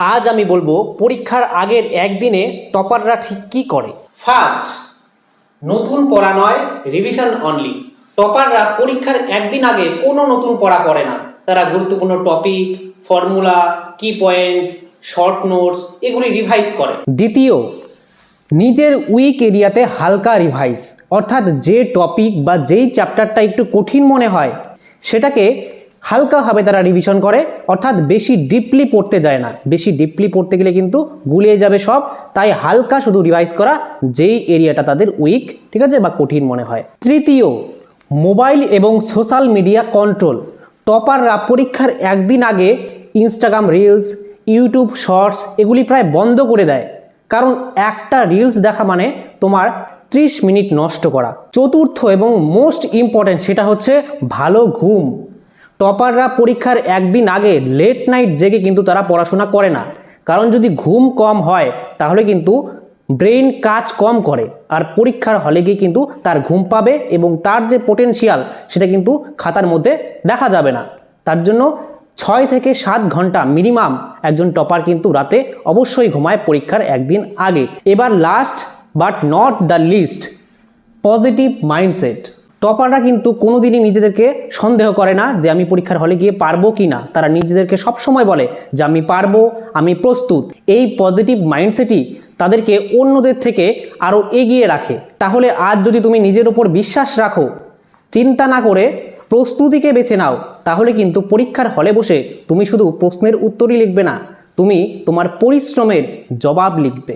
আজ আমি বলবো পরীক্ষার আগের একদিনে টপাররা ঠিক কী করে। ফার্স্ট, নতুন পড়া নয়, রিভিশন অনলি। টপাররা পরীক্ষার একদিন আগে কোনো নতুন পড়া পড়ে না। তারা গুরুত্বপূর্ণ টপিক, ফর্মুলা, কি পয়েন্টস, শর্ট নোটস এগুলি রিভাইজ করে। দ্বিতীয়, নিজের উইক এরিয়াতে হালকা রিভাইজ, অর্থাৎ যে টপিক বা যেই চ্যাপ্টারটা একটু কঠিন মনে হয় সেটাকে হালকাভাবে তারা রিভিশন করে, অর্থাৎ বেশি ডিপলি পড়তে যায় না। বেশি ডিপলি পড়তে গেলে কিন্তু গুলিয়ে যাবে সব, তাই হালকা শুধু রিভাইজ করা যেই এরিয়াটা তাদের উইক, ঠিক আছে, বা কঠিন মনে হয়। তৃতীয়, মোবাইল এবং সোশ্যাল মিডিয়া কন্ট্রোল। টপাররা পরীক্ষার একদিন আগে ইনস্টাগ্রাম রিলস, ইউটিউব শর্টস এগুলি প্রায় বন্ধ করে দেয়, কারণ একটা রিলস দেখা মানে তোমার 30 মিনিট নষ্ট করা। চতুর্থ এবং মোস্ট ইম্পর্ট্যান্ট, সেটা হচ্ছে ভালো ঘুম। টপাররা পরীক্ষার একদিন আগে লেট নাইট জেগে কিন্তু তারা পড়াশোনা করে না, কারণ যদি ঘুম কম হয় তাহলে কিন্তু ব্রেন কাজ কম করে, আর পরীক্ষার হলে গিয়ে কিন্তু তার ঘুম পাবে এবং তার যে পোটেনশিয়াল সেটা কিন্তু খাতার মধ্যে দেখা যাবে না। তার জন্য 6 থেকে 7 ঘন্টা মিনিমাম একজন টপার কিন্তু রাতে অবশ্যই ঘুমায় পরীক্ষার একদিন আগে। এবার last but not the least, positive mindset. টপাররা কিন্তু কোনোদিনই নিজেদেরকে সন্দেহ করে না যে আমি পরীক্ষার হলে গিয়ে পারবো কি না। তারা নিজেদেরকে সবসময় বলে যে আমি পারবো, আমি প্রস্তুত। এই পজিটিভ মাইন্ডসেটই তাদেরকে অন্যদের থেকে আরও এগিয়ে রাখে। তাহলে আজ যদি তুমি নিজের উপর বিশ্বাস রাখো, চিন্তা না করে প্রস্তুতিকে বেছে নাও, তাহলে কিন্তু পরীক্ষার হলে বসে তুমি শুধু প্রশ্নের উত্তরই লিখবে না, তুমি তোমার পরিশ্রমের জবাব লিখবে।